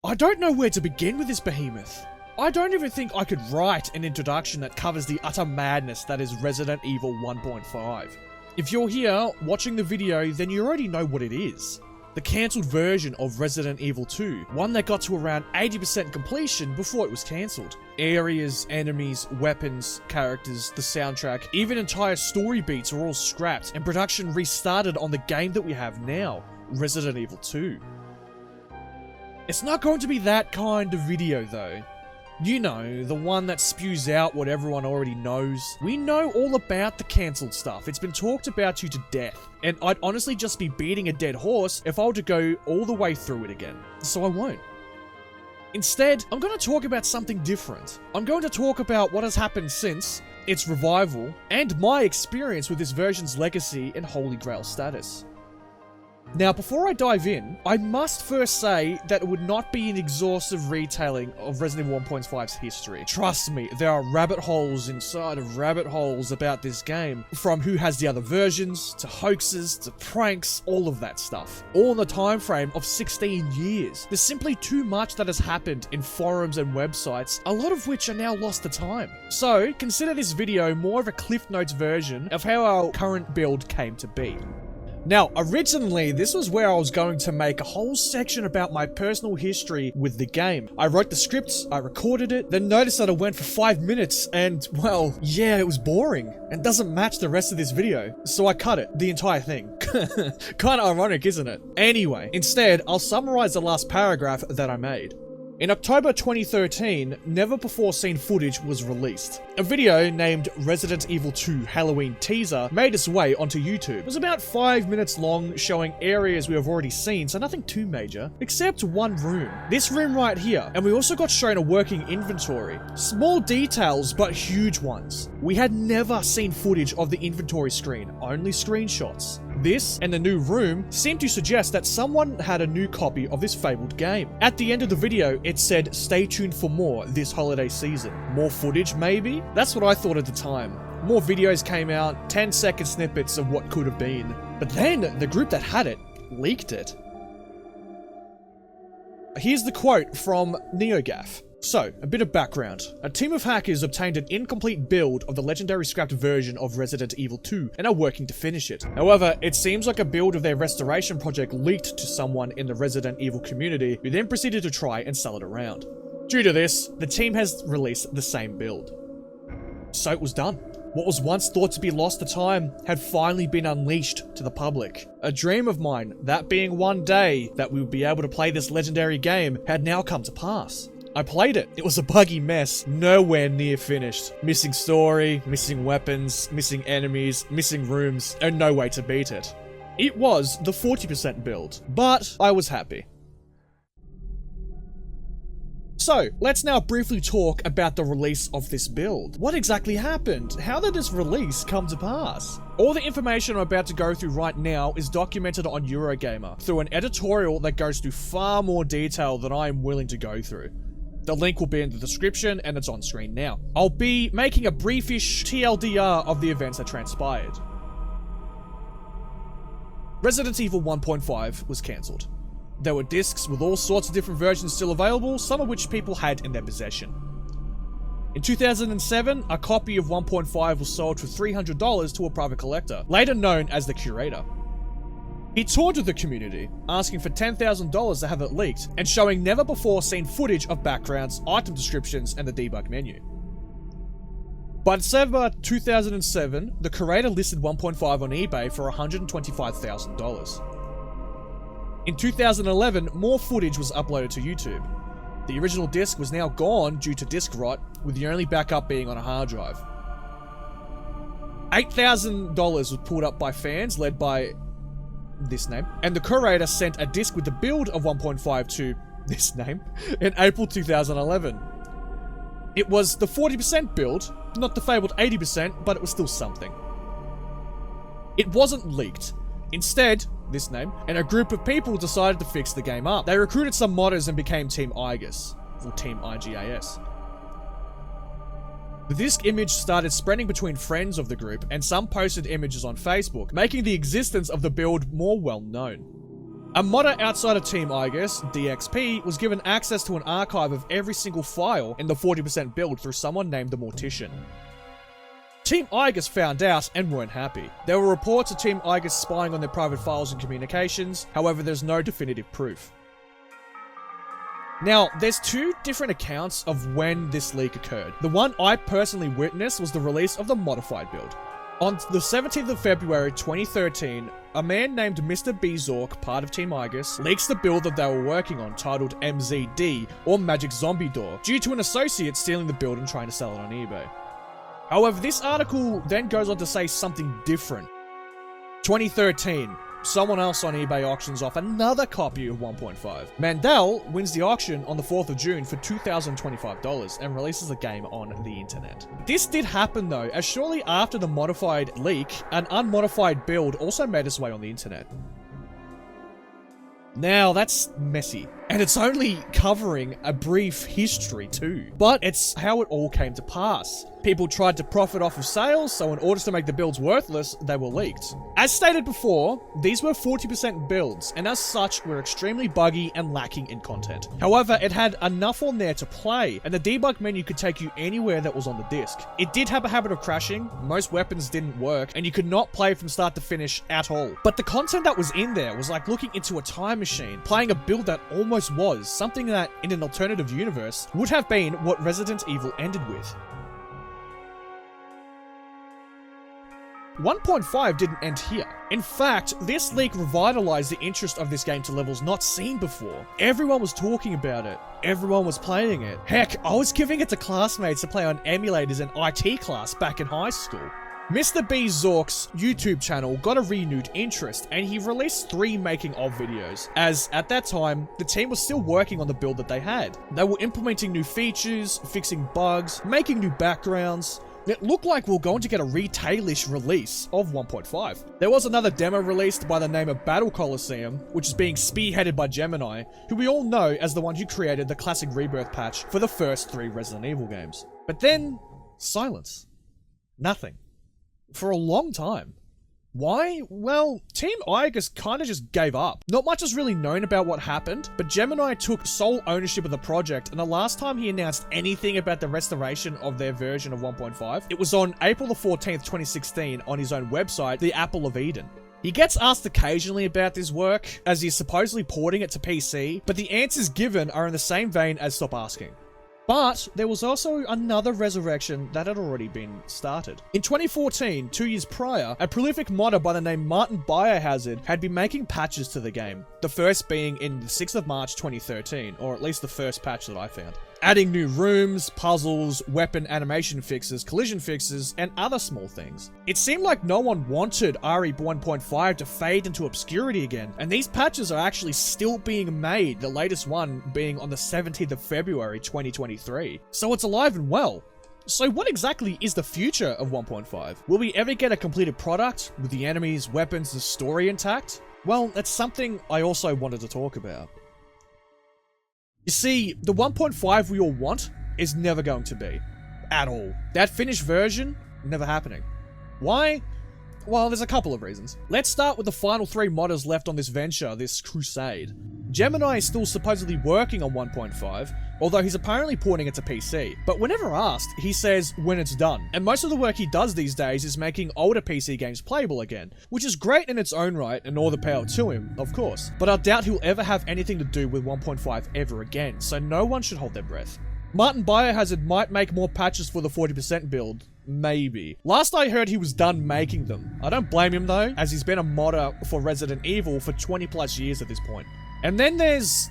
I don't know where to begin with this behemoth. I don't even think I could write an introduction that covers the utter madness that is Resident Evil 1.5. If you're here watching the video, then you already know what it is. The cancelled version of Resident Evil 2, one that got to around 80% completion before it was cancelled. Areas, enemies, weapons, characters, the soundtrack, even entire story beats are all scrapped and production restarted on the game that we have now, Resident Evil 2. It's not going to be that kind of video though. You know, the one that spews out what everyone already knows. We know all about the cancelled stuff. It's been talked about to death. And I'd honestly just be beating a dead horse if I were to go all the way through it again. So I won't. Instead, I'm going to talk about something different. I'm going to talk about what has happened since, its revival, and my experience with this version's legacy and Holy Grail status. Now, before I dive in, I must first say that it would not be an exhaustive retailing of Resident Evil 1.5's history. Trust me, there are rabbit holes inside of rabbit holes about this game, from who has the other versions, to hoaxes, to pranks, all of that stuff. All in the time frame of 16 years. There's simply too much that has happened in forums and websites, a lot of which are now lost to time. So, consider this video more of a Cliff Notes version of how our current build came to be. Now, originally, this was where I was going to make a whole section about my personal history with the game. I wrote the scripts, I recorded it, then noticed that it went for 5 minutes, and, well, yeah, it was boring, and doesn't match the rest of this video. So I cut it, the entire thing. Kinda ironic, isn't it? Anyway, instead, I'll summarize the last paragraph that I made. In October 2013, never before seen footage was released. A video named Resident Evil 2 Halloween Teaser made its way onto YouTube. It was about 5 minutes long, showing areas we have already seen, so nothing too major, except one room. This room right here, and we also got shown a working inventory. Small details, but huge ones. We had never seen footage of the inventory screen, only screenshots. This, and the new room, seemed to suggest that someone had a new copy of this fabled game. At the end of the video, it said, "Stay tuned for more this holiday season." More footage, maybe? That's what I thought at the time. More videos came out, 10-second snippets of what could have been. But then, the group that had it leaked it. Here's the quote from NeoGaf. So, a bit of background. A team of hackers obtained an incomplete build of the legendary scrapped version of Resident Evil 2 and are working to finish it. However, it seems like a build of their restoration project leaked to someone in the Resident Evil community who then proceeded to try and sell it around. Due to this, the team has released the same build. So it was done. What was once thought to be lost to time had finally been unleashed to the public. A dream of mine, that being one day that we would be able to play this legendary game, had now come to pass. I played it. It was a buggy mess, nowhere near finished. Missing story, missing weapons, missing enemies, missing rooms, and no way to beat it. It was the 40% build, but I was happy. So, let's now briefly talk about the release of this build. What exactly happened? How did this release come to pass? All the information I'm about to go through right now is documented on Eurogamer through an editorial that goes through far more detail than I am willing to go through. The link will be in the description and it's on screen now. I'll be making a briefish TLDR of the events that transpired. Resident Evil 1.5 was cancelled. There were discs with all sorts of different versions still available, some of which people had in their possession. In 2007, a copy of 1.5 was sold for $300 to a private collector, later known as the Curator. He taunted the community, asking for $10,000 to have it leaked, and showing never before seen footage of backgrounds, item descriptions, and the debug menu. By December 2007, the Curator listed 1.5 on eBay for $125,000. In 2011, more footage was uploaded to YouTube. The original disc was now gone due to disk rot, with the only backup being on a hard drive. $8,000 was pulled up by fans led by this name, and the Curator sent a disc with the build of 1.5 to this name in April 2011. It was the 40% build, not the fabled 80%, but it was still something. It wasn't leaked. Instead, this name, and a group of people decided to fix the game up. They recruited some modders and became Team IGAS, or Team IGAS. The disc image started spreading between friends of the group, and some posted images on Facebook, making the existence of the build more well known. A modder outside of Team Igus, DXP, was given access to an archive of every single file in the 40% build through someone named the Mortician. Team Igus found out and weren't happy. There were reports of Team Igus spying on their private files and communications, however there's no definitive proof. Now, there's two different accounts of when this leak occurred. The one I personally witnessed was the release of the modified build. On the 17th of February 2013, a man named Mr. Bezork, part of Team Igus, leaks the build that they were working on titled MZD, or Magic Zombie Door, due to an associate stealing the build and trying to sell it on eBay. However, this article then goes on to say something different. 2013. Someone else on eBay auctions off another copy of 1.5. Mandel wins the auction on the 4th of June for $2,025 and releases the game on the internet. This did happen though, as shortly after the modified leak, an unmodified build also made its way on the internet. Now, that's messy. And it's only covering a brief history too. But it's how it all came to pass. People tried to profit off of sales, so in order to make the builds worthless, they were leaked. As stated before, these were 40% builds, and as such, were extremely buggy and lacking in content. However, it had enough on there to play, and the debug menu could take you anywhere that was on the disc. It did have a habit of crashing, most weapons didn't work, and you could not play from start to finish at all. But the content that was in there was like looking into a time machine, playing a build that almost was, something that, in an alternative universe, would have been what Resident Evil ended with. 1.5 didn't end here. In fact, this leak revitalized the interest of this game to levels not seen before. Everyone was talking about it. Everyone was playing it. Heck, I was giving it to classmates to play on emulators in IT class back in high school. Mr. B Zork's YouTube channel got a renewed interest, and he released 3 making of videos, as at that time, the team was still working on the build that they had. They were implementing new features, fixing bugs, making new backgrounds. It looked like we were going to get a retail-ish release of 1.5. There was another demo released by the name of Battle Coliseum, which is being spearheaded by Gemini, who we all know as the one who created the classic Rebirth patch for the first 3 Resident Evil games. But then, silence. Nothing. For a long time. Why? Well, Team Igus kinda just gave up. Not much is really known about what happened, but Gemini took sole ownership of the project, and the last time he announced anything about the restoration of their version of 1.5, it was on April the 14th, 2016 on his own website, The Apple of Eden. He gets asked occasionally about this work, as he's supposedly porting it to PC, but the answers given are in the same vein as stop asking. But there was also another resurrection that had already been started. In 2014, 2 years prior, a prolific modder by the name Martin Biohazard had been making patches to the game, the first being in the 6th of March 2013, or at least the first patch that I found. Adding new rooms, puzzles, weapon animation fixes, collision fixes, and other small things. It seemed like no one wanted RE 1.5 to fade into obscurity again, and these patches are actually still being made, the latest one being on the 17th of February 2023. So it's alive and well. So what exactly is the future of 1.5? Will we ever get a completed product with the enemies, weapons, and story intact? Well, that's something I also wanted to talk about. You see, the 1.5 we all want is never going to be. At all. That finished version, never happening. Why? Well, there's a couple of reasons. Let's start with the final 3 modders left on this venture, this crusade. Gemini is still supposedly working on 1.5, although he's apparently porting it to PC. But whenever asked, he says when it's done. And most of the work he does these days is making older PC games playable again, which is great in its own right and all the power to him, of course. But I doubt he'll ever have anything to do with 1.5 ever again, so no one should hold their breath. Martin Biohazard might make more patches for the 40% build. Maybe. Last I heard he was done making them. I don't blame him though, as he's been a modder for Resident Evil for 20 plus years at this point. And then there's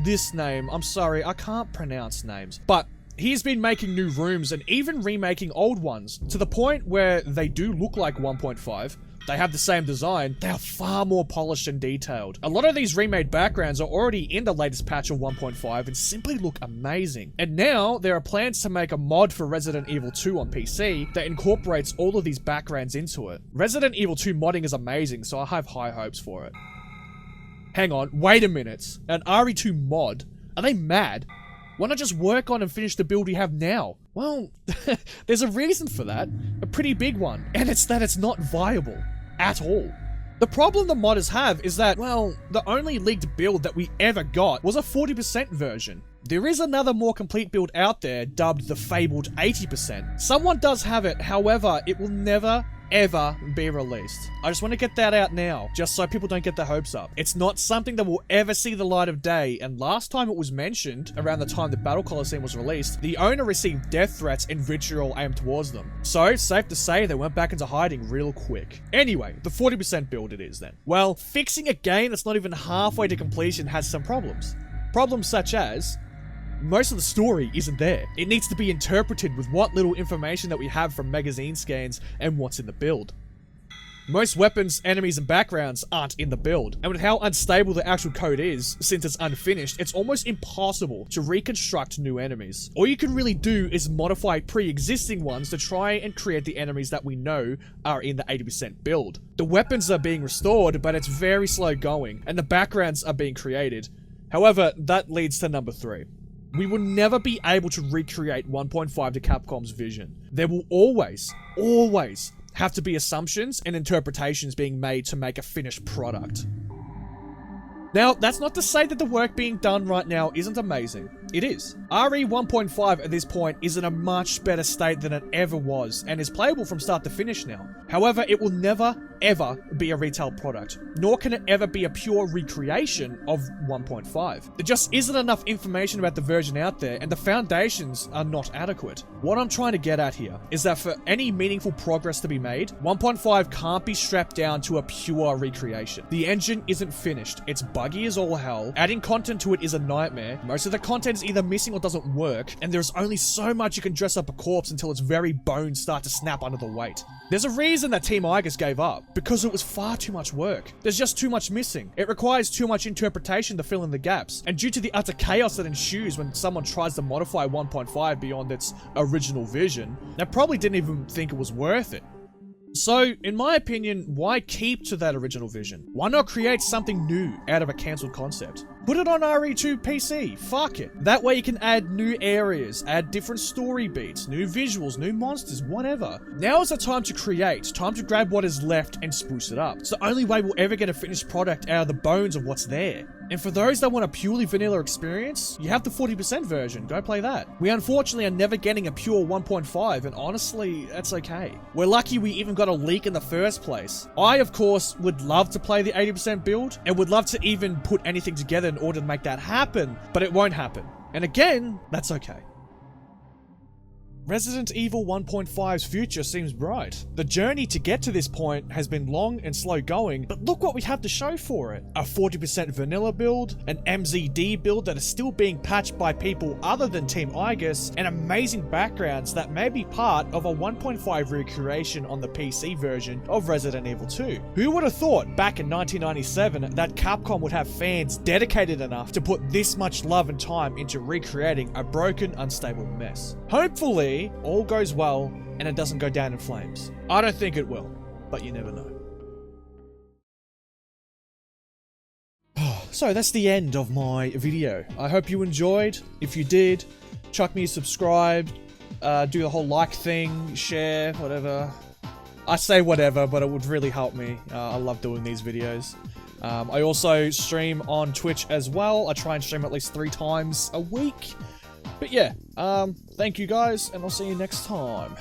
this name. I'm sorry, I can't pronounce names. But he's been making new rooms and even remaking old ones to the point where they do look like 1.5. They have the same design. They are far more polished and detailed. A lot of these remade backgrounds are already in the latest patch of 1.5 and simply look amazing. And now there are plans to make a mod for Resident Evil 2 on PC that incorporates all of these backgrounds into it. Resident Evil 2 modding is amazing, so I have high hopes for it. Hang on, wait a minute. An RE2 mod? Are they mad? Why not just work on and finish the build we have now? Well, there's a reason for that. A pretty big one. And it's that it's not viable. At all. The problem the modders have is that, well, the only leaked build that we ever got was a 40% version. There is another more complete build out there dubbed the fabled 80%. Someone does have it, however, it will never ever be released. I just want to get that out now, just so people don't get their hopes up. It's not something that will ever see the light of day, and last time it was mentioned, around the time the Battle Coliseum was released, the owner received death threats and vitriol aimed towards them. So, safe to say they went back into hiding real quick. Anyway, the 40% build it is then. Well, fixing a game that's not even halfway to completion has some problems. Problems such as, most of the story isn't there. It needs to be interpreted with what little information that we have from magazine scans and what's in the build. Most weapons, enemies, and backgrounds aren't in the build, and with how unstable the actual code is, since it's unfinished, it's almost impossible to reconstruct new enemies. All you can really do is modify pre-existing ones to try and create the enemies that we know are in the 80% build. The weapons are being restored, but it's very slow going, and the backgrounds are being created. However, that leads to number 3. We will never be able to recreate 1.5 to Capcom's vision. There will always have to be assumptions and interpretations being made to make a finished product. Now, that's not to say that the work being done right now isn't amazing. It is. RE 1.5 at this point is in a much better state than it ever was, and is playable from start to finish now. However, it will never, ever be a retail product, nor can it ever be a pure recreation of 1.5. There just isn't enough information about the version out there, and the foundations are not adequate. What I'm trying to get at here is that for any meaningful progress to be made, 1.5 can't be strapped down to a pure recreation. The engine isn't finished, it's buggy as all hell, adding content to it is a nightmare, most of the content is either missing or doesn't work, and there's only so much you can dress up a corpse until its very bones start to snap under the weight. There's a reason that Team Igus gave up, because it was far too much work. There's just too much missing. It requires too much interpretation to fill in the gaps, and due to the utter chaos that ensues when someone tries to modify 1.5 beyond its original vision, they probably didn't even think it was worth it. So, in my opinion, why keep to that original vision? Why not create something new out of a cancelled concept? Put it on RE2 PC, fuck it. That way you can add new areas, add different story beats, new visuals, new monsters, whatever. Now is the time to create, time to grab what is left and spruce it up. It's the only way we'll ever get a finished product out of the bones of what's there. And for those that want a purely vanilla experience, you have the 40% version, go play that. We unfortunately are never getting a pure 1.5, and honestly, that's okay. We're lucky we even got a leak in the first place. I, of course, would love to play the 80% build, and would love to even put anything together in order to make that happen, but it won't happen. And again, that's okay. Resident Evil 1.5's future seems bright. The journey to get to this point has been long and slow going, but look what we have to show for it. A 40% vanilla build, an MZD build that is still being patched by people other than Team Igus, and amazing backgrounds that may be part of a 1.5 recreation on the PC version of Resident Evil 2. Who would have thought back in 1997 that Capcom would have fans dedicated enough to put this much love and time into recreating a broken, unstable mess? Hopefully, all goes well and it doesn't go down in flames. I don't think it will, but you never know. So that's the end of my video. I hope you enjoyed. If you did, chuck me a subscribe, do the whole like thing, share, whatever. I say whatever, but it would really help me. I love doing these videos. I also stream on Twitch as well. I try and stream at least 3 times a week. But yeah, thank you guys, and I'll see you next time.